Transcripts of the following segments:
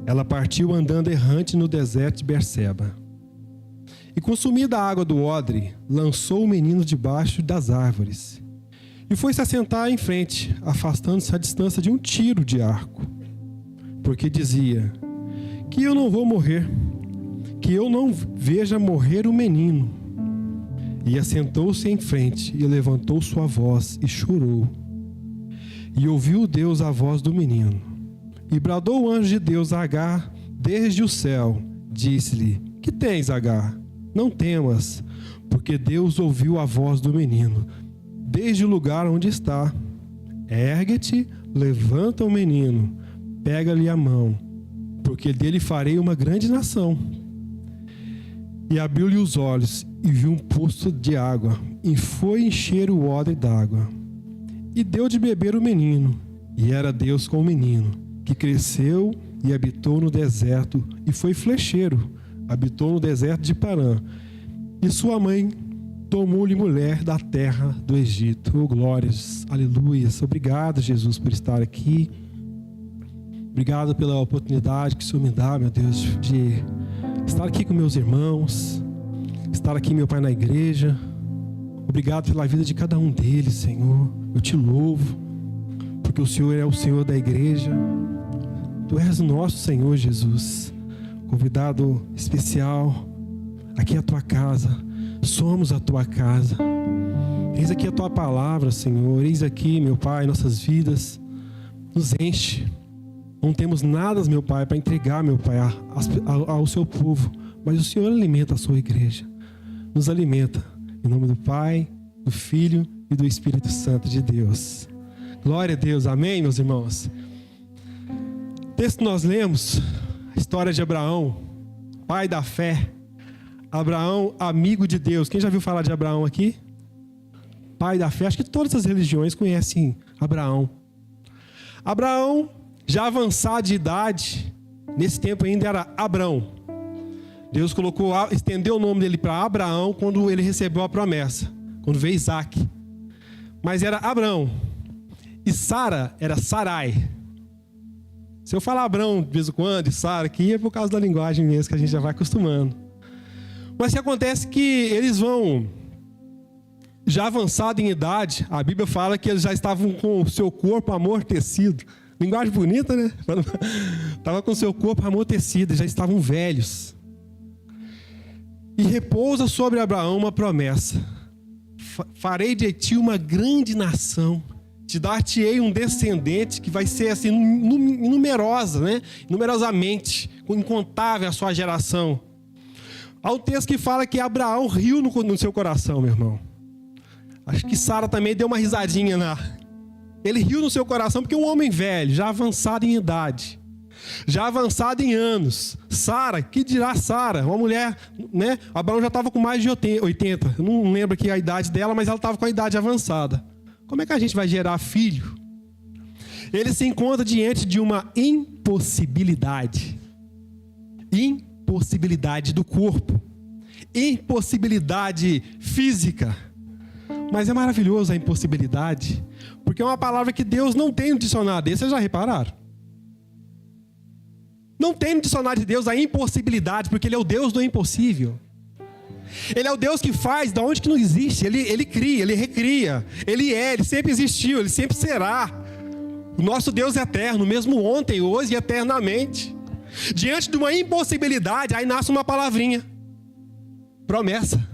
ela partiu andando errante no deserto de Berseba. E consumida a água do odre, lançou o menino debaixo das árvores. E foi se assentar em frente, afastando-se à distância de um tiro de arco. Porque dizia: que eu não vou morrer, que eu não veja morrer o menino. E assentou-se em frente, e levantou sua voz, e chorou. E ouviu Deus a voz do menino. E bradou o anjo de Deus a Agar desde o céu. Disse-lhe: que tens, Agar? Não temas, porque Deus ouviu a voz do menino, desde o lugar onde está. Ergue-te, levanta o menino, pega-lhe a mão, porque dele farei uma grande nação. E abriu-lhe os olhos, e viu um poço de água, e foi encher o odre d'água. E deu de beber o menino, e era Deus com o menino, que cresceu e habitou no deserto, e foi flecheiro, habitou no deserto de Parã. E sua mãe tomou-lhe mulher da terra do Egito. Oh, glórias, aleluias. Obrigado, Jesus, por estar aqui. Obrigado pela oportunidade que o Senhor me dá, meu Deus, de estar aqui com meus irmãos, estar aqui, meu Pai, na igreja. Obrigado pela vida de cada um deles, Senhor. Eu te louvo, porque o Senhor é o Senhor da igreja. Tu és o nosso Senhor, Jesus. Convidado especial, aqui é a tua casa, somos a tua casa. Eis aqui a tua palavra, Senhor. Eis aqui, meu Pai, nossas vidas. Nos enche. Não temos nada, meu Pai, para entregar, meu Pai, ao seu povo. Mas o Senhor alimenta a sua igreja. Nos alimenta. Em nome do Pai, do Filho e do Espírito Santo de Deus. Glória a Deus. Amém, meus irmãos? O texto que nós lemos, a história de Abraão, pai da fé. Abraão, amigo de Deus. Quem já viu falar de Abraão aqui? Pai da fé. Acho que todas as religiões conhecem Abraão. Abraão, já avançado de idade, nesse tempo ainda era Abrão. Deus estendeu o nome dele para Abraão quando ele recebeu a promessa, quando veio Isaac. Mas era Abrão. E Sara era Sarai. Se eu falar Abrão de vez em quando e Sara aqui, é por causa da linguagem mesmo que a gente já vai acostumando. Mas o que acontece é que eles vão, já avançado em idade, a Bíblia fala que eles já estavam com o seu corpo amortecido. Linguagem bonita, né? Estava com o seu corpo amortecido, já estavam velhos. E repousa sobre Abraão uma promessa: farei de ti uma grande nação. Te dar-te-ei um descendente que vai ser assim, numerosa, né? Numerosamente, incontável a sua geração. Há um texto que fala que Abraão riu no seu coração, meu irmão. Acho que Sara também deu uma risadinha lá. Ele riu no seu coração porque um homem velho, já avançado em idade, já avançado em anos. Sara, que dirá Sara? Uma mulher, né? Abraão já estava com mais de 80. Eu não lembro aqui a idade dela, mas ela estava com a idade avançada. Como é que a gente vai gerar filho? Ele se encontra diante de uma impossibilidade. Impossibilidade do corpo. Impossibilidade física. Mas é maravilhoso a impossibilidade, porque é uma palavra que Deus não tem no dicionário dele. Vocês já repararam? Não tem no dicionário de Deus a impossibilidade, porque Ele é o Deus do impossível. Ele é o Deus que faz da onde que não existe. Ele cria, Ele recria. Ele sempre existiu, Ele sempre será. O nosso Deus é eterno, mesmo ontem, hoje e eternamente. Diante de uma impossibilidade, aí nasce uma palavrinha: promessa.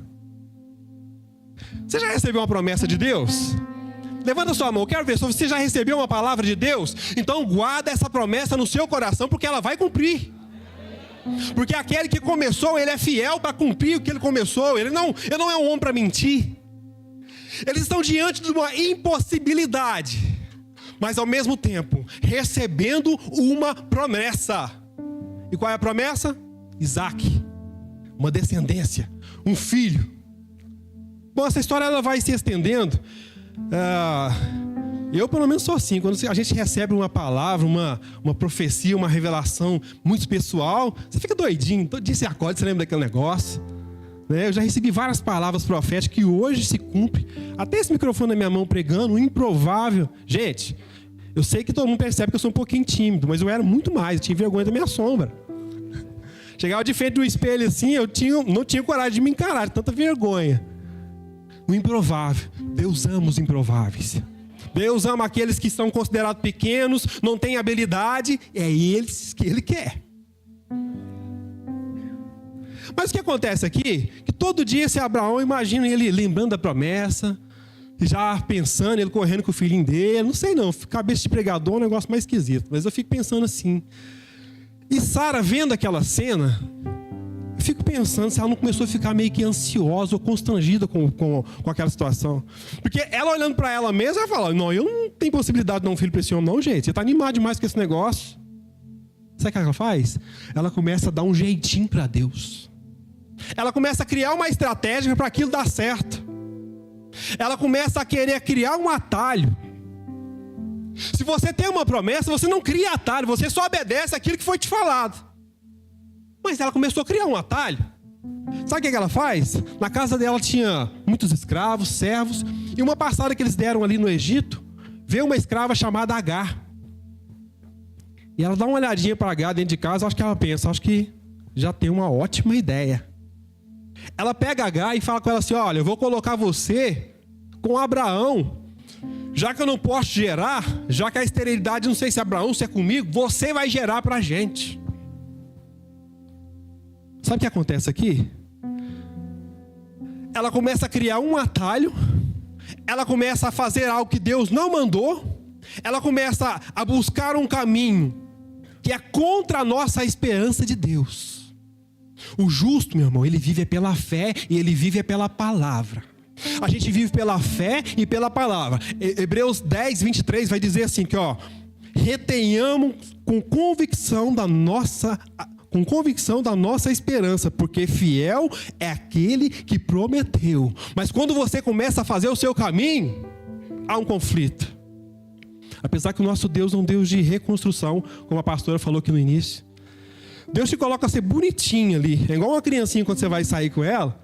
Você já recebeu uma promessa de Deus? Levanta sua mão, eu quero ver se você já recebeu uma palavra de Deus. Então guarda essa promessa no seu coração, porque ela vai cumprir. Porque aquele que começou, ele é fiel para cumprir o que ele começou. Ele não é um homem para mentir. Eles estão diante de uma impossibilidade, mas ao mesmo tempo recebendo uma promessa. E qual é a promessa? Isaac, uma descendência, um filho. Bom, essa história ela vai se estendendo. Eu pelo menos sou assim. Quando a gente recebe uma palavra, uma profecia, uma revelação muito pessoal, você fica doidinho. Todo dia você acorda, você lembra daquele negócio, né? Eu já recebi várias palavras proféticas que hoje se cumprem. Até esse microfone na minha mão pregando, o improvável. Gente, Eu sei que todo mundo percebe que eu sou um pouquinho tímido, mas eu era muito mais, eu tinha vergonha da minha sombra. Chegava de frente do espelho assim, não tinha coragem de me encarar, de tanta vergonha. O improvável. Deus ama os improváveis. Deus ama aqueles que são considerados pequenos, não têm habilidade, é eles que Ele quer. Mas o que acontece aqui? Que todo dia esse Abraão, imagina ele lembrando da promessa, já pensando, ele correndo com o filhinho dele, não sei não, cabeça de pregador é um negócio mais esquisito, mas eu fico pensando assim. E Sara vendo aquela cena, eu fico pensando se ela não começou a ficar meio que ansiosa ou constrangida com aquela situação. Porque ela olhando para ela mesma, ela fala, não, eu não tenho possibilidade de dar um filho para esse homem não, gente, você está animado demais com esse negócio. Sabe o que ela faz? Ela começa a dar um jeitinho para Deus. Ela começa a criar uma estratégia para aquilo dar certo. Ela começa a querer criar um atalho. Se você tem uma promessa, você não cria atalho, você só obedece aquilo que foi te falado. Mas ela começou a criar um atalho. Sabe o que ela faz? Na casa dela tinha muitos escravos, servos, e uma passada que eles deram ali no Egito, veio uma escrava chamada Agar. E ela dá uma olhadinha para Agar dentro de casa, acho que ela pensa, acho que já tem uma ótima ideia. Ela pega Agar e fala com ela assim, olha, eu vou colocar você com Abraão. Já que eu não posso gerar, já que a esterilidade, não sei se é Abraão, se é comigo, você vai gerar para a gente. Sabe o que acontece aqui? Ela começa a criar um atalho, ela começa a fazer algo que Deus não mandou, ela começa a buscar um caminho que é contra a nossa esperança de Deus. O justo, meu irmão, ele vive pela fé e ele vive pela palavra. A gente vive pela fé e pela palavra. Hebreus 10, 23 vai dizer assim, que retenhamos com convicção da nossa esperança, porque fiel é aquele que prometeu. Mas quando você começa a fazer o seu caminho, há um conflito. Apesar que o nosso Deus é um Deus de reconstrução, como a pastora falou aqui no início. Deus te coloca a ser bonitinho ali. É igual uma criancinha quando você vai sair com ela.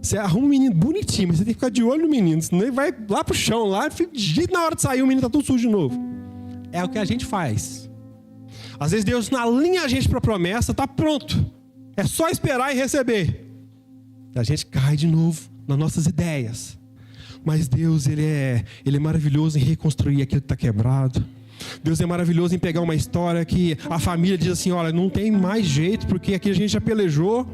Você arruma um menino bonitinho, mas você tem que ficar de olho no menino. Senão ele vai lá pro chão, lá, e na hora de sair o menino tá tudo sujo de novo. É o que a gente faz. Às vezes Deus alinha a gente para a promessa, tá pronto. É só esperar e receber. E a gente cai de novo nas nossas ideias. Mas Deus, Ele é maravilhoso em reconstruir aquilo que está quebrado. Deus é maravilhoso em pegar uma história que a família diz assim, olha, não tem mais jeito, porque aqui a gente já pelejou.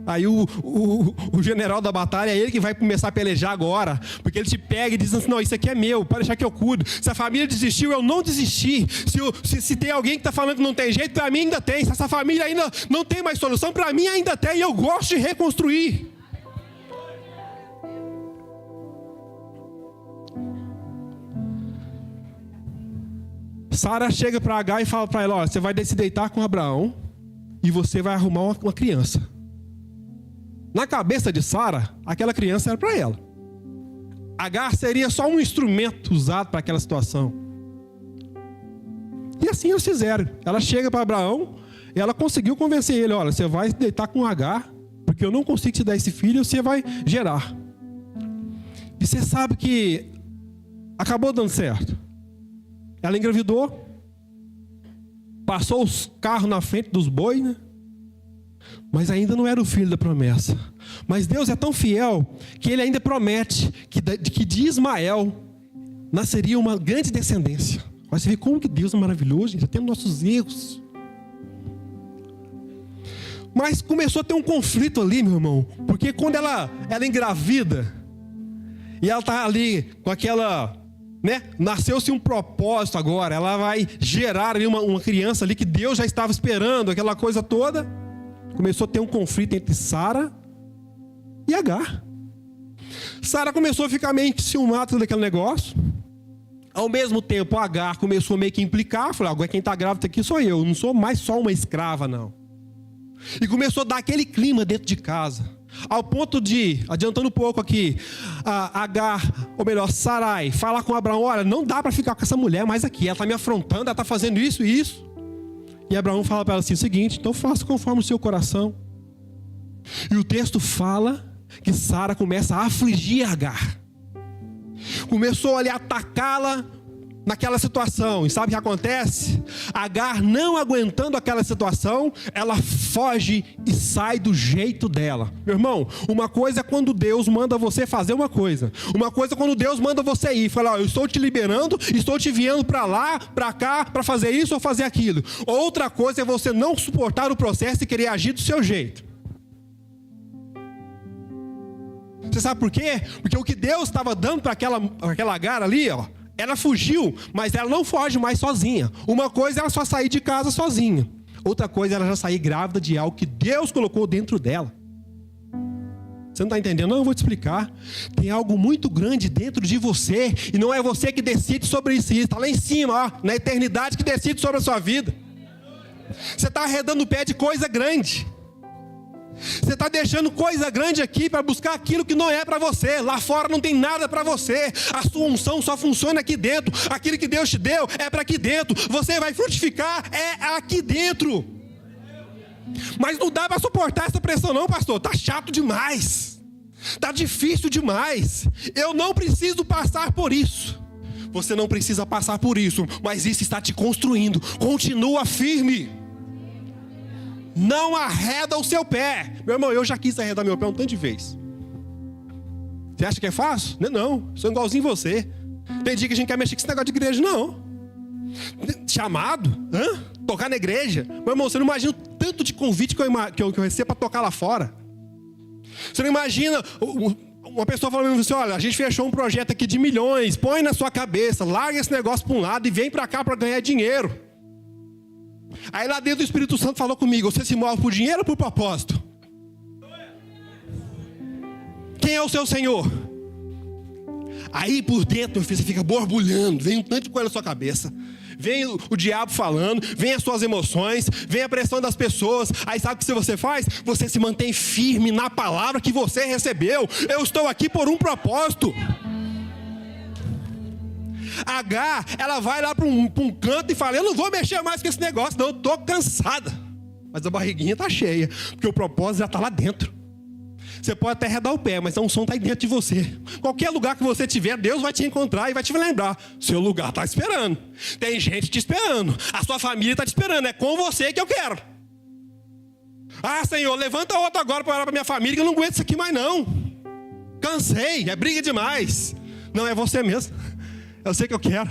Aí o general da batalha é ele que vai começar a pelejar agora. Porque ele te pega e diz assim, não, isso aqui é meu, pode deixar que eu cuido. Se a família desistiu, eu não desisti. Se tem alguém que está falando que não tem jeito, para mim ainda tem. Se essa família ainda não tem mais solução, para mim ainda tem. E eu gosto de reconstruir. Sara chega para Agar e fala para ela, olha, você vai se deitar com Abraão e você vai arrumar uma criança. Na cabeça de Sara, aquela criança era para ela. Agar seria só um instrumento usado para aquela situação. E assim eles fizeram. Ela chega para Abraão e ela conseguiu convencer ele, olha, você vai se deitar com Agar, porque eu não consigo te dar esse filho, você vai gerar. E você sabe que acabou dando certo. Ela engravidou, passou os carros na frente dos bois, né? Mas ainda não era o filho da promessa. Mas Deus é tão fiel que Ele ainda promete que de Ismael nasceria uma grande descendência. Mas você vê como que Deus é maravilhoso, gente, temos nossos erros. Mas começou a ter um conflito ali, meu irmão, porque quando ela engravida e ela está ali com aquela... Nasceu-se um propósito agora. Ela vai gerar ali uma criança ali que Deus já estava esperando, aquela coisa toda. Começou a ter um conflito entre Sara e Agar. Sara começou a ficar meio ciumada daquele negócio. Ao mesmo tempo, Agar começou meio que a implicar. Falou, agora quem está grávida aqui sou eu. Não sou mais só uma escrava, não. E começou a dar aquele clima dentro de casa. Ao ponto de, adiantando um pouco aqui, Agar, ou melhor, Sarai, falar com Abraão, olha, não dá para ficar com essa mulher mais aqui, ela está me afrontando, ela está fazendo isso e isso. E Abraão fala para ela assim, o seguinte, então faça conforme o seu coração. E o texto fala que Sara começa a afligir Agar. Começou ali a atacá-la naquela situação. E sabe o que acontece? Agar, não aguentando aquela situação, ela foge e sai do jeito dela. Meu irmão, uma coisa é quando Deus manda você fazer uma coisa. Uma coisa é quando Deus manda você ir. Fala, ó, eu estou te liberando, estou te enviando para lá, para cá, para fazer isso ou fazer aquilo. Outra coisa é você não suportar o processo e querer agir do seu jeito. Você sabe por quê? Porque o que Deus estava dando para aquela Agar ali, ó, ela fugiu, mas ela não foge mais sozinha. Uma coisa é ela só sair de casa sozinha. Outra coisa é ela já sair grávida de algo que Deus colocou dentro dela. Você não está entendendo? Não, eu vou te explicar. Tem algo muito grande dentro de você, e não é você que decide sobre isso. Está lá em cima, ó, na eternidade, que decide sobre a sua vida. Você está arredando o pé de coisa grande. Você está deixando coisa grande aqui para buscar aquilo que não é para você. Lá fora não tem nada para você. A sua unção só funciona aqui dentro. Aquilo que Deus te deu é para aqui dentro. Você vai frutificar aqui dentro. Mas não dá para suportar essa pressão não, pastor. Está chato demais. Está difícil demais. Eu não preciso passar por isso. Você não precisa passar por isso, mas isso está te construindo. Continua firme. Não arreda o seu pé. Meu irmão, eu já quis arredar meu pé um tanto de vez. Você acha que é fácil? Não, sou igualzinho você. Tem dia que a gente quer mexer com esse negócio de igreja, não. Chamado? Tocar na igreja? Meu irmão, você não imagina o tanto de convite que eu recebo para tocar lá fora. Você não imagina uma pessoa falando assim, olha, a gente fechou um projeto aqui de milhões, põe na sua cabeça, larga esse negócio para um lado e vem para cá para ganhar dinheiro. Aí lá dentro o Espírito Santo falou comigo, você se move por dinheiro ou por propósito? Quem é o seu Senhor? Aí por dentro, meu filho, você fica borbulhando, vem um tanto de coisa na sua cabeça. Vem o diabo falando, vem as suas emoções, vem a pressão das pessoas. Aí sabe o que você faz? Você se mantém firme na palavra que você recebeu. Eu estou aqui por um propósito. Agar, ela vai lá para um canto e fala, eu não vou mexer mais com esse negócio, não, eu estou cansada. Mas a barriguinha está cheia, porque o propósito já está lá dentro. Você pode até arredar o pé, mas a unção está aí dentro de você. Qualquer lugar que você estiver, Deus vai te encontrar e vai te lembrar. Seu lugar está esperando. Tem gente te esperando. A sua família está te esperando. É com você que eu quero. Ah, Senhor, levanta outro agora para orar para minha família, que eu não aguento isso aqui mais não. Cansei, é briga demais. Não, é você mesmo. Eu sei que eu quero.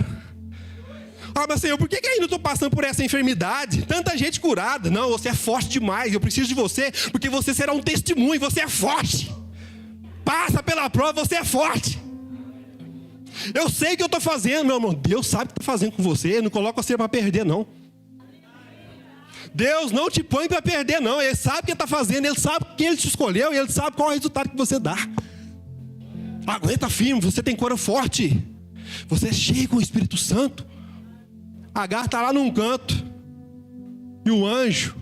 Ah, mas Senhor, por que ainda estou passando por essa enfermidade? Tanta gente curada. Não, você é forte demais. Eu preciso de você, porque você será um testemunho. Você é forte. Passa pela prova, você é forte. Eu sei o que eu estou fazendo, meu irmão. Deus sabe o que está fazendo com você. Não coloca você para perder, não. Deus não te põe para perder, não. Ele sabe o que está fazendo. Ele sabe quem Ele te escolheu. E Ele sabe qual é o resultado que você dá. Aguenta firme, você tem coração forte. Você é cheio com o Espírito Santo. Agar está lá num canto. E o anjo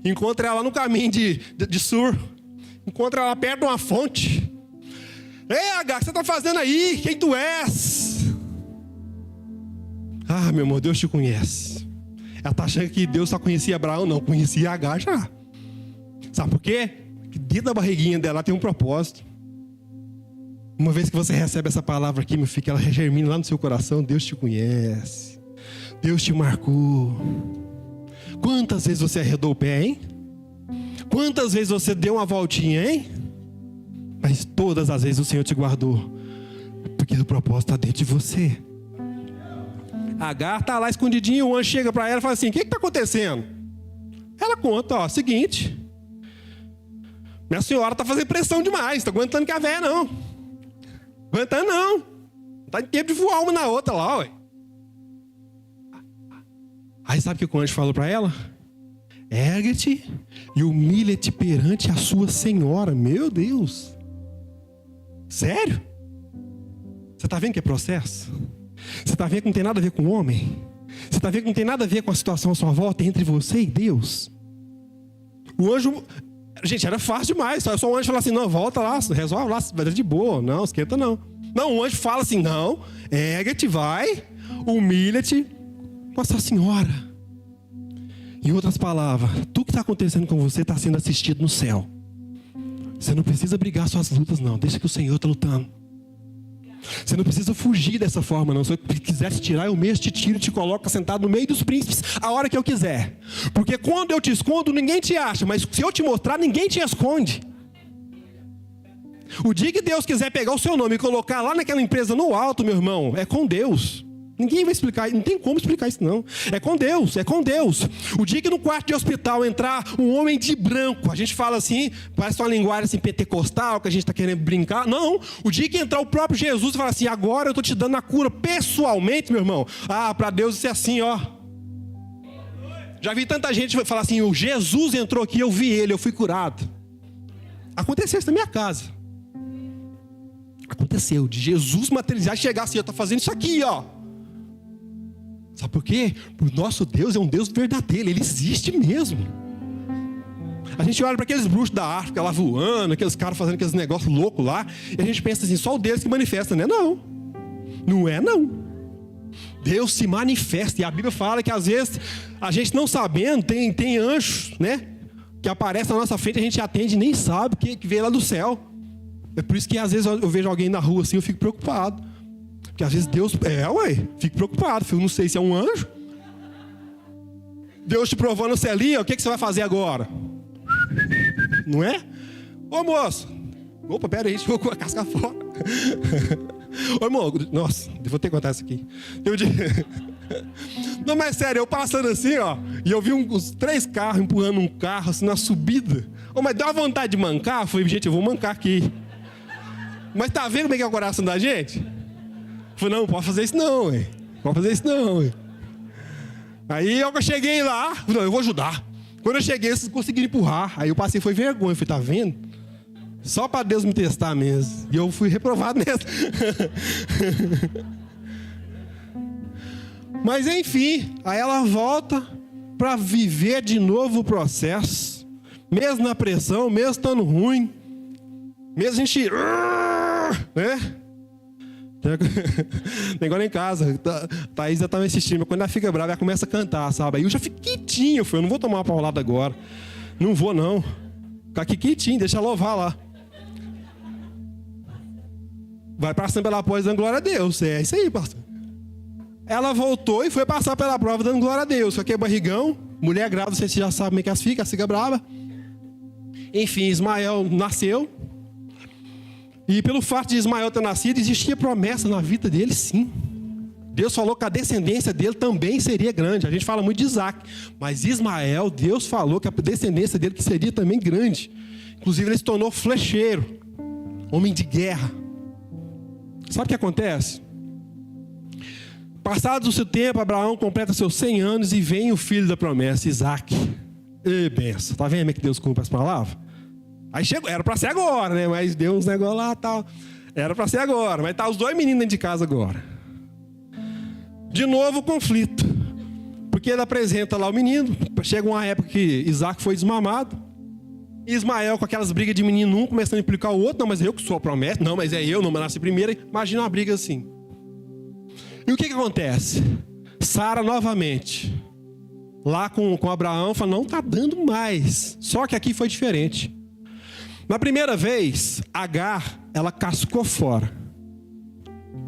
encontra ela no caminho de Sur. Encontra ela perto de uma fonte. Ei, Agar, o que você está fazendo aí? Quem tu és? Ah, meu irmão, Deus te conhece. Ela está achando que Deus só conhecia Abraão. Não, conhecia Agar já. Sabe por quê? Porque dentro da barriguinha dela tem um propósito. Uma vez que você recebe essa palavra aqui, meu filho, ela germina lá no seu coração. Deus te conhece. Deus te marcou. Quantas vezes você arredou o pé, hein? Quantas vezes você deu uma voltinha, hein? Mas todas as vezes o Senhor te guardou. Porque o propósito está dentro de você. Agar está lá escondidinho. O anjo chega para ela e fala assim, o que está acontecendo? Ela conta, ó, seguinte. Minha senhora está fazendo pressão demais. Está aguentando que a véia não. Aguentando não. Está em tempo de voar uma na outra lá, ué. Aí sabe o que o anjo falou para ela? Ergue-te e humilha-te perante a sua senhora. Meu Deus. Sério? Você está vendo que é processo? Você está vendo que não tem nada a ver com o homem? Você está vendo que não tem nada a ver com a situação à sua volta entre você e Deus? O anjo... Gente, era fácil demais. Só o anjo fala assim, não, volta lá, resolve lá, vai dar de boa. Não, esquenta não. Não, o anjo fala assim, não, ergue-te, vai, humilha-te com a sua senhora. Em outras palavras, tudo que está acontecendo com você está sendo assistido no céu. Você não precisa brigar suas lutas, não. Deixa que o Senhor está lutando. Você não precisa fugir dessa forma, não. Se eu quiser te tirar, eu mesmo te tiro e te coloco sentado no meio dos príncipes a hora que eu quiser. Porque quando eu te escondo, ninguém te acha. Mas se eu te mostrar, ninguém te esconde. O dia que Deus quiser pegar o seu nome e colocar lá naquela empresa no alto, meu irmão, é com Deus. Ninguém vai explicar, não tem como explicar isso não. É com Deus, é com Deus. O dia que no quarto de hospital entrar um homem de branco, a gente fala assim, parece uma linguagem assim pentecostal, que a gente está querendo brincar. Não, o dia que entrar o próprio Jesus e falar assim, agora eu estou te dando a cura pessoalmente, meu irmão. Ah, para Deus isso é assim, ó. Já vi tanta gente falar assim, o Jesus entrou aqui, eu vi ele, eu fui curado. Aconteceu isso na minha casa. Aconteceu, de Jesus materializar e chegar assim, eu estou fazendo isso aqui, ó. Sabe por quê? Porque o nosso Deus é um Deus verdadeiro, Ele existe mesmo. A gente olha para aqueles bruxos da África lá voando, aqueles caras fazendo aqueles negócios loucos lá, e a gente pensa assim, só o Deus que manifesta, né? Não, não é não. Deus se manifesta, e a Bíblia fala que às vezes, a gente não sabendo, tem anjos, né? Que aparecem na nossa frente, a gente atende e nem sabe que veio lá do céu. É por isso que às vezes eu vejo alguém na rua assim, eu fico preocupado. Porque às vezes Deus... fico preocupado. Eu não sei se é um anjo. Deus te provando o celinho, o que você vai fazer agora? Não é? Ô moço. Opa, pera aí, deixa eu colocar a casca fora. Ô irmão, nossa, vou ter que contar isso aqui. Não, mas sério, eu passando assim, ó, e eu vi uns 3 carros empurrando um carro assim na subida. Mas deu uma vontade de mancar. Eu falei, gente, eu vou mancar aqui. Mas tá vendo como é que é o coração da gente? Eu falei, não pode fazer isso não, ué. Pode fazer isso não, ué. Aí eu cheguei lá, não, eu vou ajudar. Quando eu cheguei, vocês conseguiram empurrar. Aí eu passei, foi vergonha. Eu falei, tá vendo? Só para Deus me testar mesmo. E eu fui reprovado mesmo. Mas enfim, aí ela volta para viver de novo o processo. Mesmo na pressão, mesmo estando ruim. Mesmo a gente... né? Tem agora em casa, Thaís já tá me assistindo, quando ela fica brava, ela começa a cantar, sabe? Aí eu já fico quietinho, eu não vou tomar uma paulada agora. Não vou não. Ficar aqui quietinho, deixa ela louvar lá. Vai passando pela prova dando glória a Deus. É isso aí, pastor. Ela voltou e foi passar pela prova dando glória a Deus. Só que é barrigão, mulher grávida, você já sabe como é que ela fica brava. Enfim, Ismael nasceu. E pelo fato de Ismael ter nascido, existia promessa na vida dele, sim. Deus falou que a descendência dele também seria grande. A gente fala muito de Isaac, mas Ismael, Deus falou que a descendência dele que seria também grande. Inclusive ele se tornou flecheiro, homem de guerra. Sabe o que acontece? Passado o seu tempo, Abraão completa seus 100 anos e vem o filho da promessa, Isaac. E benção, tá vendo como é que Deus cumpre as palavras? Aí chegou, era para ser agora, né? Mas deu uns negócios lá e tal. Era para ser agora, mas tá os 2 meninos dentro de casa agora. De novo o conflito. Porque ele apresenta lá o menino. Chega uma época que Isaac foi desmamado. E Ismael com aquelas brigas de menino um começando a implicar o outro. Não, mas eu que sou a promessa. Não, mas é eu, não nasci primeiro. Imagina uma briga assim. E o que acontece? Sara novamente. Lá com Abraão, fala, não tá dando mais. Só que aqui foi diferente. Na primeira vez, Agar, ela cascou fora.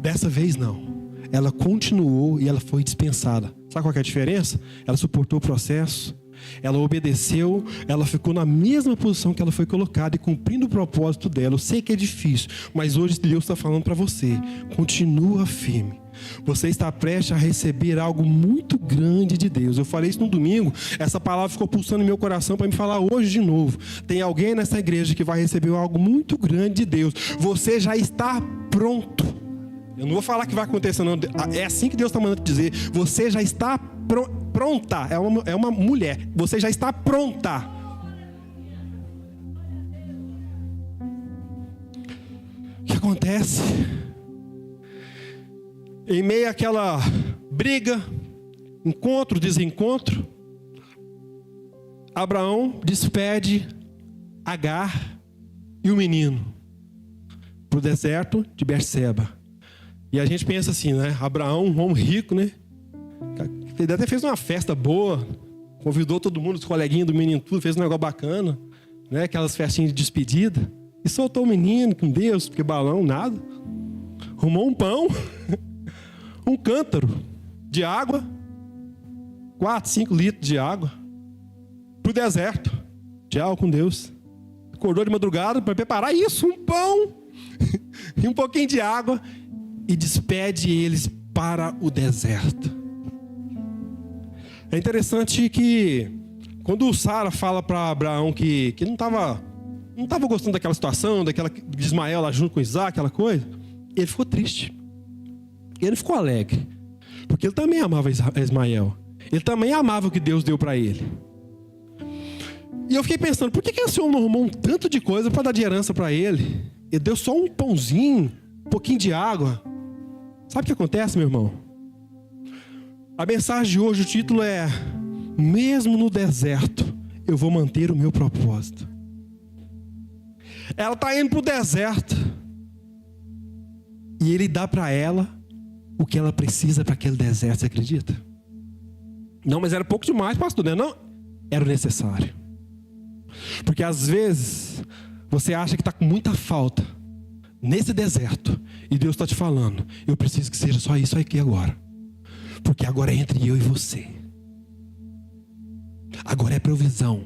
Dessa vez não. Ela continuou e ela foi dispensada. Sabe qual que é a diferença? Ela suportou o processo, ela obedeceu, ela ficou na mesma posição que ela foi colocada e cumprindo o propósito dela. Eu sei que é difícil, mas hoje Deus está falando para você. Continua firme. Você está prestes a receber algo muito grande de Deus. Eu falei isso no domingo. Essa palavra ficou pulsando no meu coração para me falar hoje de novo. Tem alguém nessa igreja que vai receber algo muito grande de Deus. Você já está pronto. Eu não vou falar que vai acontecer não. É assim que Deus está mandando dizer. Você já está pronta. É uma mulher. Você já está pronta. O que acontece? Em meio àquela briga, encontro, desencontro, Abraão despede Agar e o menino para o deserto de Berseba. E a gente pensa assim, né? Abraão, um homem rico, né? Ele até fez uma festa boa, convidou todo mundo, os coleguinhas do menino, tudo, fez um negócio bacana, né? Aquelas festinhas de despedida. E soltou o menino com Deus, porque balão, nada. arrumou um pão, um cântaro de água, 4, 5 litros de água, para o deserto. Tchau com Deus. Acordou de madrugada para preparar isso, um pão e um pouquinho de água, e despede eles para o deserto. É interessante que quando Sara fala para Abraão que não estava gostando daquela situação, daquela de Ismael lá junto com Isaac, aquela coisa, ele ficou triste. Ele ficou alegre, porque ele também amava Ismael. Ele também amava o que Deus deu para ele. E eu fiquei pensando, por que o Senhor não arrumou um tanto de coisa para dar de herança para ele? Ele deu só um pãozinho, um pouquinho de água. Sabe o que acontece, meu irmão? A mensagem de hoje, o título é: mesmo no deserto, eu vou manter o meu propósito. Ela está indo para o deserto, e ele dá para ela o que ela precisa para aquele deserto, você acredita? Não, mas era pouco demais, pastor, né? Não, era o necessário. Porque às vezes você acha que está com muita falta nesse deserto, e Deus está te falando: eu preciso que seja só isso aqui agora, porque agora é entre eu e você. Agora é provisão.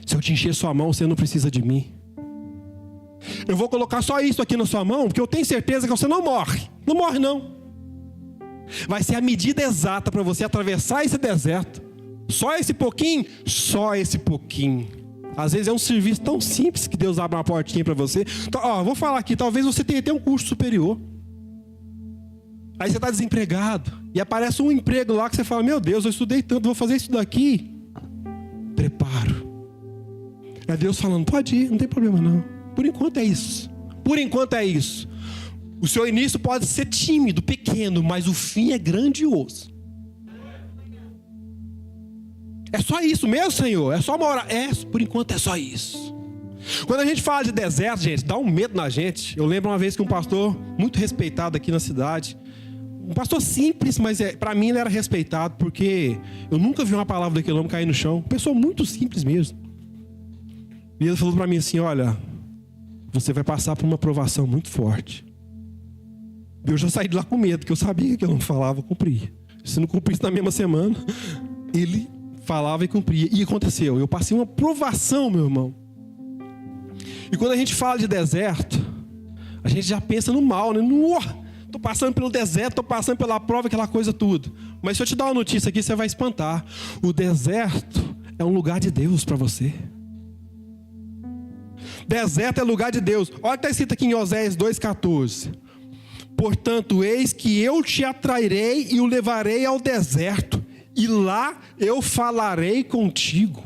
Se eu te encher sua mão, você não precisa de mim. Eu vou colocar só isso aqui na sua mão, porque eu tenho certeza que você não morre. Não morre não. Vai ser a medida exata para você atravessar esse deserto. Só esse pouquinho, só esse pouquinho. Às vezes é um serviço tão simples que Deus abre uma portinha para você. Então, vou falar aqui, talvez você tenha até um curso superior. Aí você está desempregado e aparece um emprego lá que você fala: meu Deus, eu estudei tanto, vou fazer isso daqui. Preparo. É Deus falando: pode ir, não tem problema não. Por enquanto é isso. Por enquanto é isso. O seu início pode ser tímido, pequeno, mas o fim é grandioso. É só isso mesmo, Senhor? É só uma hora? Por enquanto é só isso. Quando a gente fala de deserto, gente, dá um medo na gente. Eu lembro uma vez que um pastor muito respeitado aqui na cidade, um pastor simples, mas para mim ele era respeitado, porque eu nunca vi uma palavra daquele homem cair no chão. Uma pessoa muito simples mesmo. E ele falou para mim assim: olha, você vai passar por uma provação muito forte. Eu já saí de lá com medo, porque eu sabia que eu não falava, eu cumpria. Se não cumprisse na mesma semana, ele falava e cumpria. E aconteceu, eu passei uma provação, meu irmão. E quando a gente fala de deserto, a gente já pensa no mal, né? Estou passando pelo deserto, estou passando pela prova, aquela coisa tudo. Mas se eu te dar uma notícia aqui, você vai espantar. O deserto é um lugar de Deus para você. Deserto é lugar de Deus. Olha o que está escrito aqui em Oséias 2,14. Portanto, eis que eu te atrairei e o levarei ao deserto, e lá eu falarei contigo.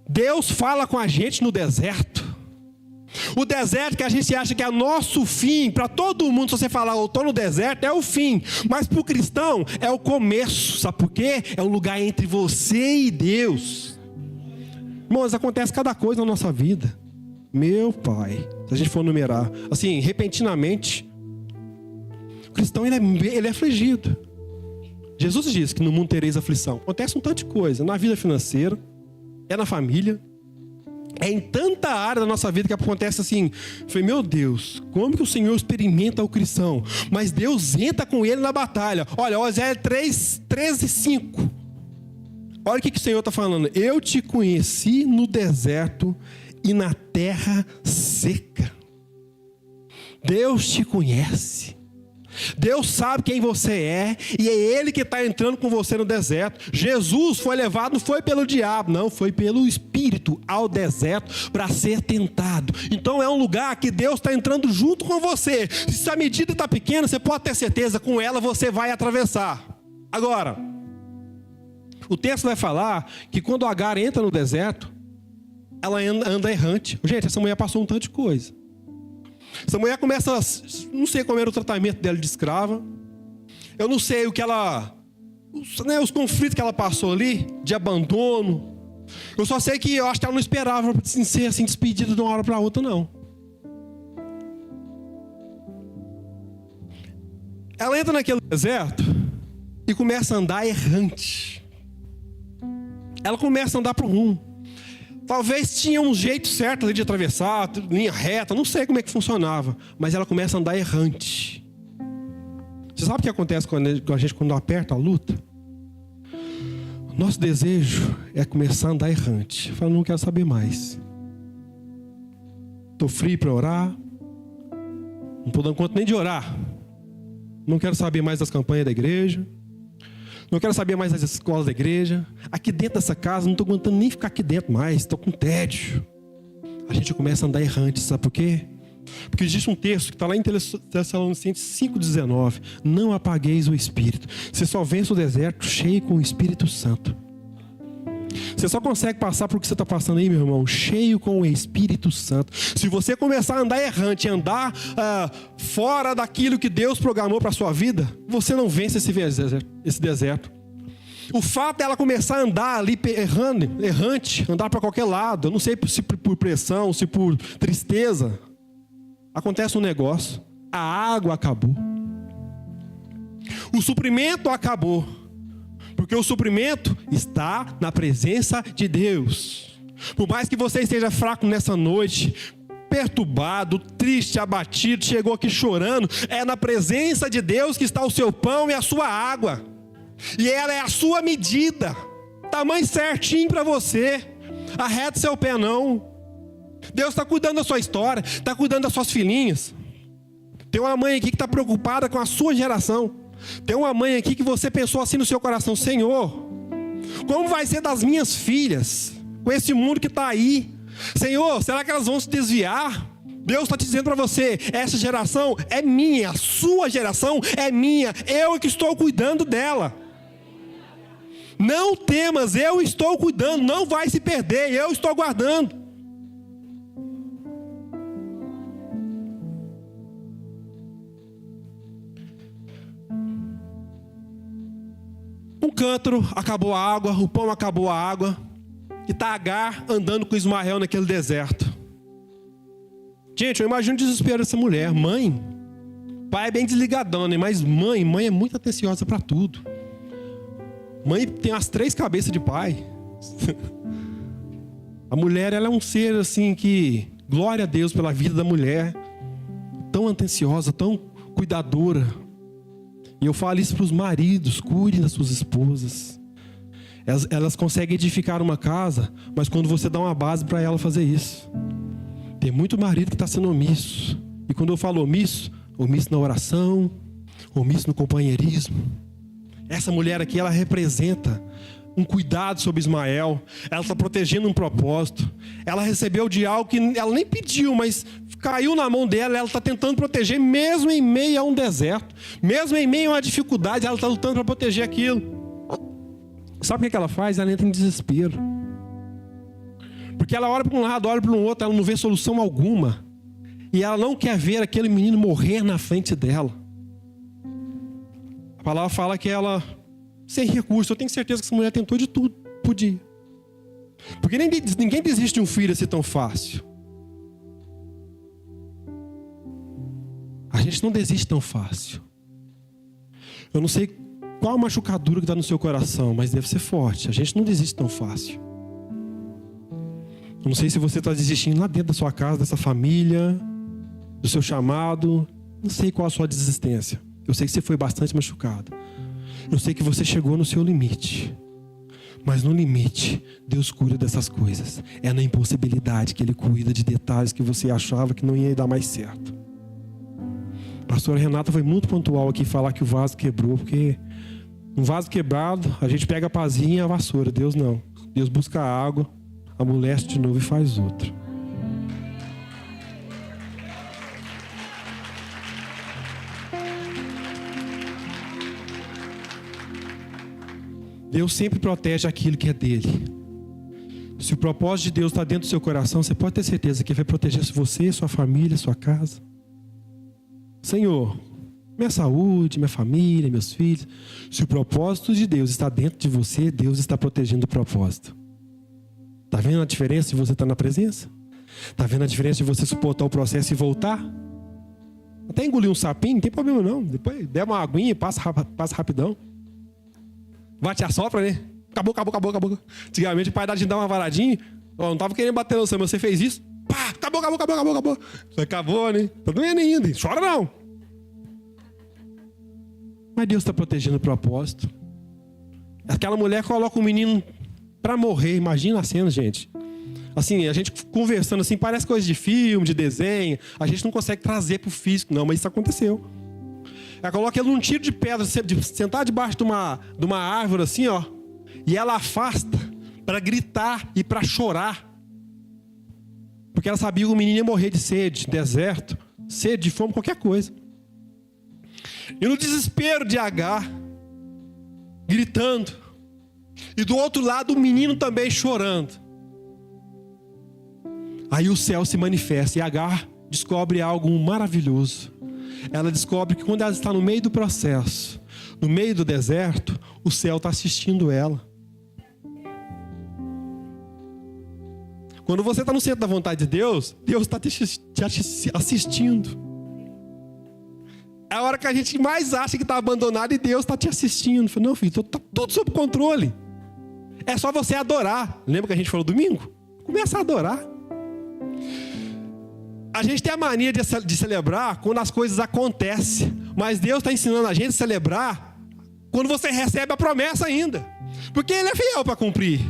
Deus fala com a gente no deserto. O deserto que a gente acha que é nosso fim, para todo mundo, se você falar: eu estou no deserto, é o fim. Mas para o cristão é o começo. Sabe por quê? É um lugar entre você e Deus. Irmãos, acontece cada coisa na nossa vida. Meu Pai, se a gente for numerar, assim, repentinamente, o cristão ele é afligido. Jesus diz que no mundo tereis aflição. Acontece um tanto de coisa, na vida financeira, é na família, é em tanta área da nossa vida que acontece assim. Eu falei: meu Deus, como que o Senhor experimenta o cristão? Mas Deus entra com ele na batalha. Olha, Oséias 13:5. Olha o que o Senhor está falando: eu te conheci no deserto e na terra seca. Deus te conhece. Deus sabe quem você é, e é Ele que está entrando com você no deserto. Jesus foi levado, não foi pelo diabo, não, foi pelo Espírito ao deserto para ser tentado. Então é um lugar que Deus está entrando junto com você. Se a medida está pequena, você pode ter certeza, com ela você vai atravessar. Agora, o texto vai falar que quando Agar entra no deserto, ela anda errante. Gente, essa mulher passou um tanto de coisa. Essa mulher começa, não sei como era o tratamento dela de escrava. Eu não sei o que ela, os conflitos que ela passou ali, de abandono. Eu só sei que eu acho que ela não esperava ser assim despedida de uma hora para outra, não. Ela entra naquele deserto e começa a andar errante. Ela começa a andar para o rumo. Talvez tinha um jeito certo ali de atravessar, linha reta, não sei como é que funcionava. Mas ela começa a andar errante. Você sabe o que acontece com a gente quando aperta a luta? Nosso desejo é começar a andar errante. Fala, não quero saber mais. Estou frio para orar. Não estou dando conta nem de orar. Não quero saber mais das campanhas da igreja. Não quero saber mais das escolas da igreja. Aqui dentro dessa casa, não estou aguentando nem ficar aqui dentro mais. Estou com tédio. A gente começa a andar errante, sabe por quê? Porque existe um texto que está lá em Tessalonicenses 5,19. Não apagueis o Espírito. Você só vence o deserto cheio com o Espírito Santo. Você só consegue passar por o que você está passando aí, meu irmão, cheio com o Espírito Santo. Se você começar a andar errante, andar fora daquilo que Deus programou para a sua vida, você não vence esse deserto. O fato dela começar a andar ali errante, andar para qualquer lado, eu não sei se por pressão, se por tristeza, acontece um negócio. A água acabou. O suprimento acabou. Porque o suprimento está na presença de Deus. Por mais que você esteja fraco nessa noite, perturbado, triste, abatido, chegou aqui chorando, é na presença de Deus que está o seu pão e a sua água. E ela é a sua medida. Tamanho certinho para você. Arreta seu pé não. Deus está cuidando da sua história, está cuidando das suas filhinhas. Tem uma mãe aqui que está preocupada com a sua geração. Tem uma mãe aqui que você pensou assim no seu coração: Senhor, como vai ser das minhas filhas com esse mundo que está aí? Senhor, será que elas vão se desviar? Deus está te dizendo para você: essa geração é minha, a sua geração é minha, eu que estou cuidando dela. Não temas, eu estou cuidando, não vai se perder, eu estou guardando. Um cântaro, acabou a água, o pão acabou a água, e está Agar andando com Ismael naquele deserto. Gente, eu imagino o desespero dessa mulher. Mãe, pai é bem desligadão, né? Mas mãe é muito atenciosa para tudo. Mãe tem as 3 cabeças de pai. A mulher, ela é um ser assim que, glória a Deus pela vida da mulher, tão atenciosa, tão cuidadora. E eu falo isso para os maridos: cuidem das suas esposas. Elas conseguem edificar uma casa, mas quando você dá uma base para ela fazer isso. Tem muito marido que está sendo omisso. E quando eu falo omisso na oração, omisso no companheirismo. Essa mulher aqui, ela representa um cuidado sobre Ismael. Ela está protegendo um propósito. Ela recebeu de algo que ela nem pediu, mas caiu na mão dela. Ela está tentando proteger, mesmo em meio a um deserto, mesmo em meio a uma dificuldade, ela está lutando para proteger aquilo. Sabe o que ela faz? Ela entra em desespero, porque ela olha para um lado, olha para o outro, ela não vê solução alguma, e ela não quer ver aquele menino morrer na frente dela. A palavra fala que ela, sem recurso, eu tenho certeza que essa mulher tentou de tudo, podia. Porque ninguém desiste de um filho assim tão fácil. A gente não desiste tão fácil. Eu não sei qual a machucadura que está no seu coração, mas deve ser forte. A gente não desiste tão fácil. Eu não sei se você está desistindo lá dentro da sua casa, dessa família, do seu chamado. Não sei qual a sua desistência. Eu sei que você foi bastante machucado. Eu sei que você chegou no seu limite. Mas no limite, Deus cuida dessas coisas. É na impossibilidade que Ele cuida de detalhes que você achava que não ia dar mais certo. A pastora Renata foi muito pontual aqui falar que o vaso quebrou, porque um vaso quebrado, a gente pega a pazinha e a vassoura. Deus não. Deus busca a água, amolece de novo e faz outra. Deus sempre protege aquilo que é dele. Se o propósito de Deus está dentro do seu coração, você pode ter certeza que Ele vai proteger você, sua família, sua casa. Senhor, minha saúde, minha família, meus filhos. Se o propósito de Deus está dentro de você, Deus está protegendo o propósito. Está vendo a diferença de você estar na presença? Está vendo a diferença de você suportar o processo e voltar? Até engolir um sapinho, não tem problema não. Depois der uma aguinha e passa rapidão. Bate a sopra, né? Acabou. Antigamente o pai da gente dava uma varadinha, Não estava querendo bater no céu, mas você fez isso. Pá, acabou. Acabou, né? Tá doendo ainda. Chora não. Mas Deus está protegendo o propósito. Aquela mulher coloca o menino para morrer. Imagina a cena, gente. Assim, a gente conversando assim, parece coisa de filme, de desenho. A gente não consegue trazer pro físico, não, mas isso aconteceu. Ela coloca ele num tiro de pedra, sentar debaixo de uma árvore assim, ó. E ela afasta para gritar e para chorar. Porque ela sabia que o menino ia morrer de sede, deserto, sede, de fome, qualquer coisa. E no desespero de Agar, gritando. E do outro lado o menino também chorando. Aí o céu se manifesta e Agar descobre algo maravilhoso. Ela descobre que quando ela está no meio do processo, no meio do deserto, o céu está assistindo ela. Quando você está no centro da vontade de Deus, Deus está te assistindo. É a hora que a gente mais acha que está abandonado e Deus está te assistindo. Fala, não, filho, está tudo sob controle. É só você adorar. Lembra que a gente falou domingo? Começa a adorar. A gente tem a mania de celebrar quando as coisas acontecem. Mas Deus está ensinando a gente a celebrar quando você recebe a promessa ainda. Porque Ele é fiel para cumprir.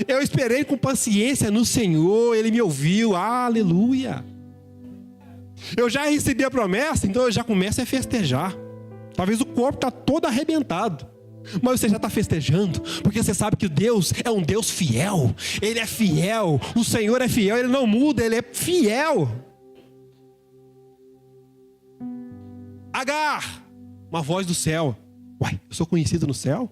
Eu esperei com paciência no Senhor, Ele me ouviu, aleluia. Eu já recebi a promessa, então eu já começo a festejar. Talvez o corpo está todo arrebentado, mas você já está festejando, porque você sabe que Deus é um Deus fiel. Ele é fiel, o Senhor é fiel, Ele não muda, Ele é fiel. Agar, uma voz do céu. Uai, eu sou conhecido no céu?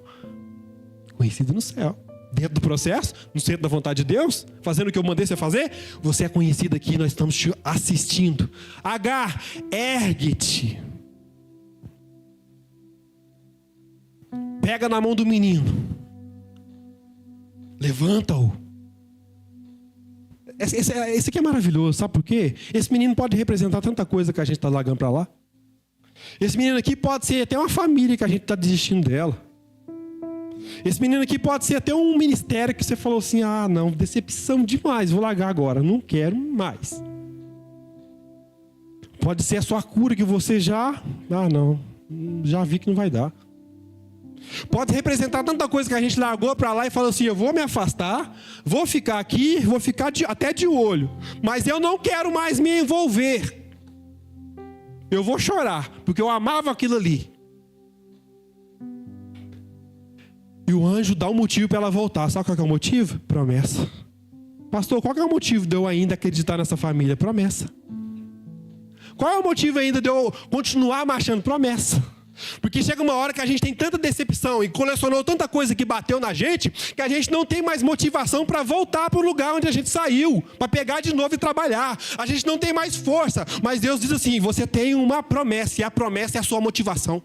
Conhecido no céu. Dentro do processo, no centro da vontade de Deus, fazendo o que eu mandei você fazer, você é conhecido aqui, nós estamos te assistindo. Agar, ergue-te. Pega na mão do menino. Levanta-o. Esse aqui é maravilhoso, sabe por quê? Esse menino pode representar tanta coisa que a gente está largando para lá. Esse menino aqui pode ser até uma família que a gente está desistindo dela. Esse menino aqui pode ser até um ministério que você falou assim, ah não, decepção demais, vou largar agora, não quero mais. Pode ser a sua cura que você já vi que não vai dar. Pode representar tanta coisa que a gente largou para lá e falou assim, eu vou me afastar, vou ficar aqui, vou ficar até de olho, mas eu não quero mais me envolver. Eu vou chorar, porque eu amava aquilo ali. E o anjo dá um motivo para ela voltar. Sabe qual é o motivo? Promessa. Pastor, qual é o motivo de eu ainda acreditar nessa família? Promessa. Qual é o motivo ainda de eu continuar marchando? Promessa. Porque chega uma hora que a gente tem tanta decepção e colecionou tanta coisa que bateu na gente, que a gente não tem mais motivação para voltar para o lugar onde a gente saiu, para pegar de novo e trabalhar. A gente não tem mais força. Mas Deus diz assim, você tem uma promessa e a promessa é a sua motivação.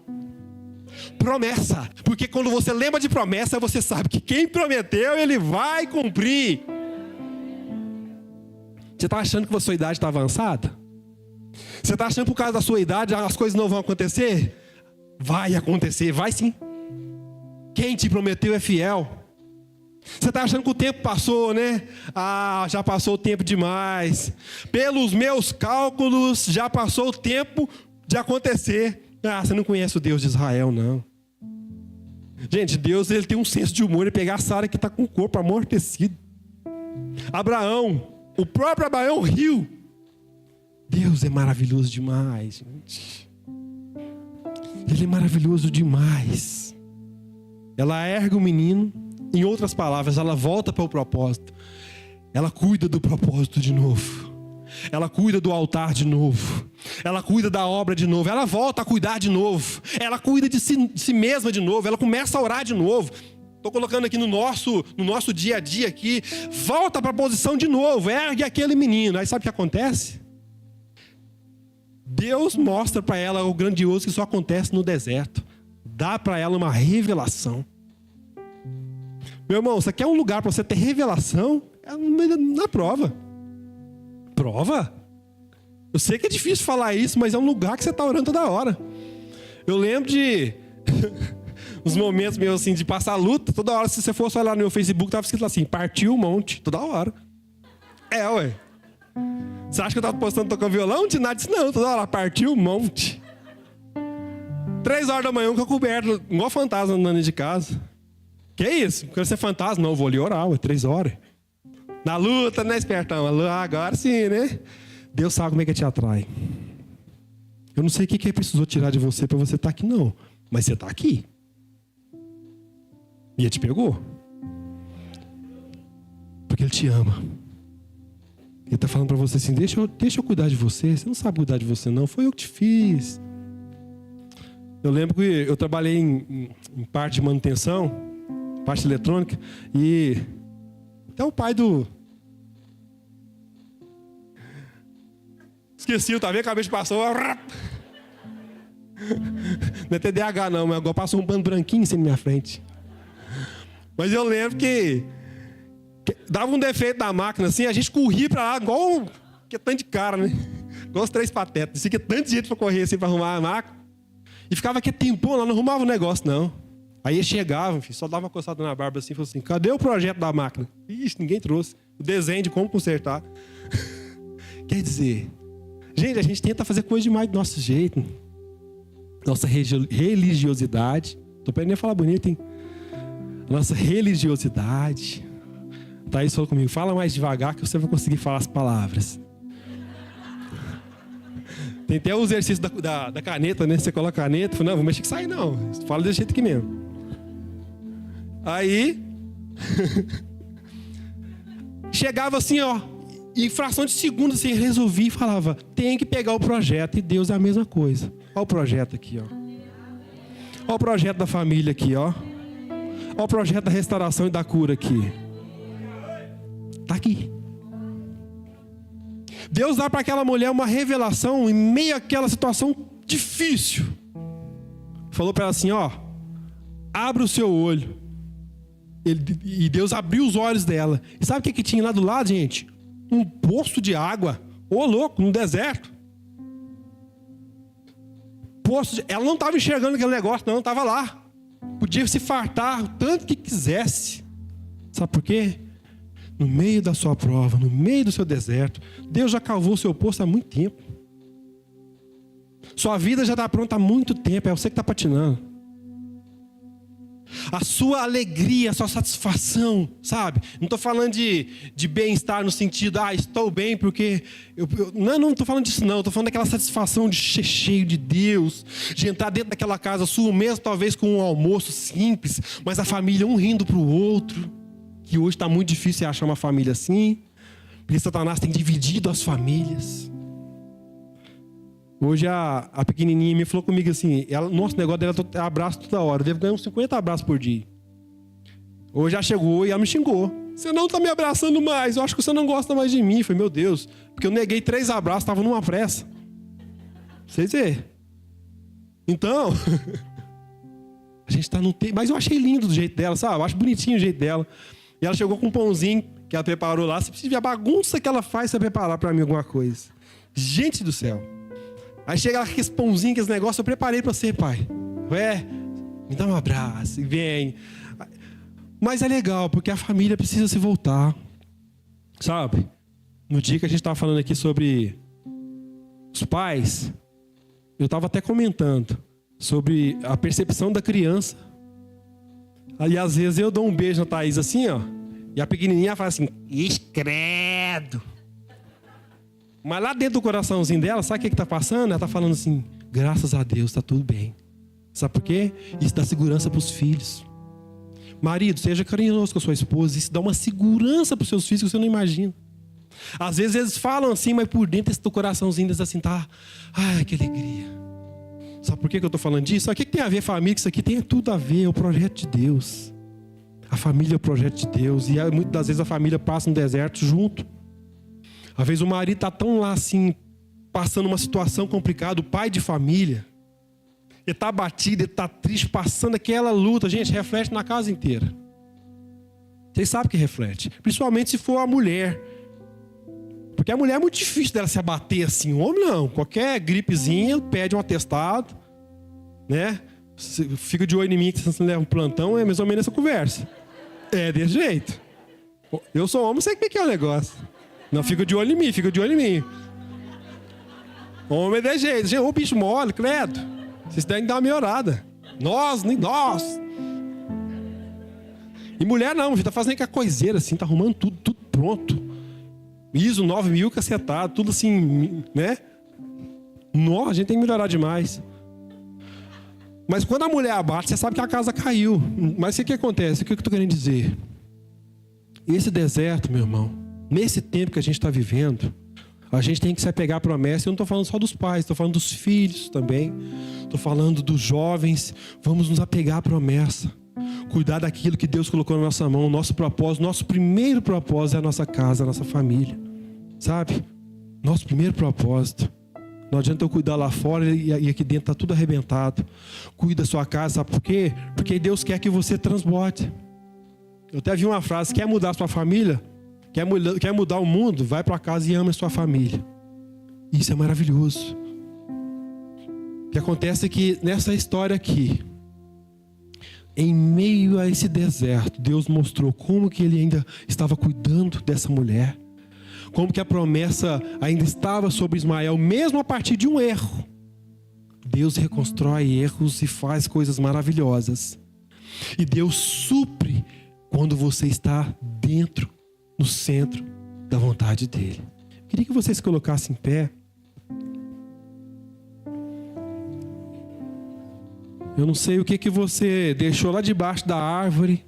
Promessa, porque quando você lembra de promessa, você sabe que quem prometeu, Ele vai cumprir. Você está achando que a sua idade está avançada? Você está achando que por causa da sua idade as coisas não vão acontecer? Vai acontecer, vai sim. Quem te prometeu é fiel. Você está achando que o tempo passou, né? Ah, já passou o tempo demais. Pelos meus cálculos, já passou o tempo de acontecer. Ah, você não conhece o Deus de Israel, não. Gente, Deus, Ele tem um senso de humor. Ele pegar a Sara que está com o corpo amortecido. Abraão, o próprio Abraão riu. Deus é maravilhoso demais, gente. Ele é maravilhoso demais. Ela ergue o menino. Em outras palavras, ela volta para o propósito. Ela cuida do propósito de novo. Ela cuida do altar de novo. Ela cuida da obra de novo. Ela volta a cuidar de novo. Ela cuida de si mesma de novo. Ela começa a orar de novo. Estou colocando aqui no nosso dia a dia aqui. Volta para a posição de novo. Ergue aquele menino. Aí sabe o que acontece? Deus mostra para ela o grandioso que só acontece no deserto. Dá para ela uma revelação. Meu irmão, você quer um lugar para você ter revelação? É na prova. Prova? Eu sei que é difícil falar isso, mas é um lugar que você está orando toda hora. Eu lembro de uns momentos meus assim de passar luta. Toda hora, se você fosse olhar no meu Facebook, estava escrito assim, partiu um monte, toda hora. Ué. Você acha que eu tava postando tocando violão? De nada disso não. Toda hora partiu um monte. 3 horas da manhã, com a coberta, igual fantasma andando de casa. Que isso? Quero ser fantasma? Não, eu vou ali orar, 3 horas. Na luta, né, espertão? Agora sim, né? Deus sabe como é que te atrai. Eu não sei o que ele precisou tirar de você para você estar aqui, não. Mas você está aqui. E ele te pegou. Porque ele te ama. Ele está falando para você assim, deixa eu cuidar de você. Você não sabe cuidar de você, não. Foi eu que te fiz. Eu lembro que eu trabalhei em parte de manutenção, parte eletrônica, e até o pai do... Esqueci, tá vendo? A cabeça passou... Não é TDAH não, mas agora passou um pano branquinho assim na minha frente. Mas eu lembro que dava um defeito na máquina assim, a gente corria pra lá igual que é tanto de cara, né? Igual os 3 patetas. Isso que é tanto jeito pra correr assim, pra arrumar a máquina. E ficava aquele tempão lá, não arrumava o negócio não. Aí eles chegavam, só dava uma coçada na barba assim, falou assim, cadê o projeto da máquina? Ixi, ninguém trouxe. O desenho de como consertar. Quer dizer, gente, a gente tenta fazer coisa demais do nosso jeito. Nossa religiosidade. Tô aprendendo a falar bonito, hein? Nossa religiosidade. Thaís falou comigo, fala mais devagar que você vai conseguir falar as palavras. Tem até o exercício da caneta, né? Você coloca a caneta, fala, não, vou mexer que sai não. Fala desse jeito aqui mesmo. Aí chegava assim, ó, em fração de segundos assim, resolvi e falava, tem que pegar o projeto, e Deus é a mesma coisa. Olha o projeto aqui, ó. Olha o projeto da família aqui, ó. Olha o projeto da restauração e da cura aqui. Tá aqui. Deus dá para aquela mulher uma revelação em meio àquela situação difícil. Falou para ela assim, ó, abre o seu olho. E Deus abriu os olhos dela. E sabe o que tinha lá do lado, gente? Um poço de água. Ô, louco, no deserto. Ela não estava enxergando aquele negócio, não, estava lá. Podia se fartar o tanto que quisesse. Sabe por quê? No meio da sua prova, no meio do seu deserto, Deus já cavou o seu poço há muito tempo. Sua vida já está pronta há muito tempo, é você que está patinando. A sua alegria, a sua satisfação, sabe? Não estou falando de bem-estar no sentido, estou bem porque... Não estou falando disso não, estou falando daquela satisfação de ser cheio de Deus, de entrar dentro daquela casa sua, mesmo talvez com um almoço simples, mas a família um rindo para o outro, que hoje está muito difícil achar uma família assim, porque Satanás tem dividido as famílias. Hoje a pequenininha me falou comigo assim, nosso negócio dela é abraço toda hora, eu devo ganhar uns 50 abraços por dia. Hoje ela chegou e ela me xingou. Você não está me abraçando mais, eu acho que você não gosta mais de mim. Eu falei, meu Deus, porque eu neguei 3 abraços, estava numa pressa. Vocês verem. Então, a gente está no tempo, mas eu achei lindo do jeito dela, sabe? Eu acho bonitinho o jeito dela. E ela chegou com um pãozinho que ela preparou lá. Você precisa ver a bagunça que ela faz para preparar para mim alguma coisa. Gente do céu. Aí chega lá com esse pãozinho, com esse negócio, eu preparei para você, pai. Me dá um abraço e vem. Mas é legal, porque a família precisa se voltar. Sabe? No dia que a gente estava falando aqui sobre os pais, eu estava até comentando sobre a percepção da criança. Aí às vezes eu dou um beijo na Thaís assim, ó, e a pequenininha fala assim, credo. Mas lá dentro do coraçãozinho dela, sabe o que está passando? Ela está falando assim, graças a Deus, está tudo bem. Sabe por quê? Isso dá segurança para os filhos. Marido, seja carinhoso com a sua esposa. Isso dá uma segurança para os seus filhos que você não imagina. Às vezes eles falam assim, mas por dentro esse teu coraçãozinho deles assim, tá... Ai, que alegria. Sabe por que eu estou falando disso? O que tem a ver família? Isso aqui tem tudo a ver, é o projeto de Deus. A família é o projeto de Deus. E muitas das vezes a família passa no deserto junto. Às vezes o marido está tão lá assim, passando uma situação complicada, o pai de família. Ele está abatido, ele está triste, passando aquela luta. Gente, reflete na casa inteira. Vocês sabem que reflete. Principalmente se for a mulher. Porque a mulher é muito difícil dela se abater assim. O homem não. Qualquer gripezinha, pede um atestado. Né? Fica de olho em mim que você leva um plantão. É mais ou menos essa conversa. É desse jeito. Eu sou homem, sei como é que é o negócio. Não, fica de olho em mim, fica de olho em mim. Homem é de jeito. Ô, bicho mole, credo. Vocês têm que dar uma melhorada. Nós, nem nós. E mulher não, a gente tá fazendo que a coiseira assim, tá arrumando tudo pronto. ISO 9000 cacetado, tudo assim, né? Nossa, a gente tem que melhorar demais. Mas quando a mulher abate, você sabe que a casa caiu. Mas o que acontece? O que eu estou querendo dizer? Esse deserto, meu irmão, nesse tempo que a gente está vivendo, a gente tem que se apegar à promessa. Eu não estou falando só dos pais, estou falando dos filhos também. Estou falando dos jovens. Vamos nos apegar à promessa. Cuidar daquilo que Deus colocou na nossa mão. Nosso propósito, nosso primeiro propósito é a nossa casa, a nossa família. Sabe? Nosso primeiro propósito. Não adianta eu cuidar lá fora e aqui dentro está tudo arrebentado. Cuida da sua casa, sabe por quê? Porque Deus quer que você transborde. Eu até vi uma frase: quer mudar a sua família? Quer mudar o mundo? Vai para casa e ama a sua família. Isso é maravilhoso. O que acontece é que nessa história aqui, em meio a esse deserto, Deus mostrou como que Ele ainda estava cuidando dessa mulher. Como que a promessa ainda estava sobre Ismael, mesmo a partir de um erro. Deus reconstrói erros e faz coisas maravilhosas. E Deus supre quando você está dentro, no centro da vontade dEle. Queria que vocês se colocassem em pé. Eu não sei o que você deixou lá debaixo da árvore,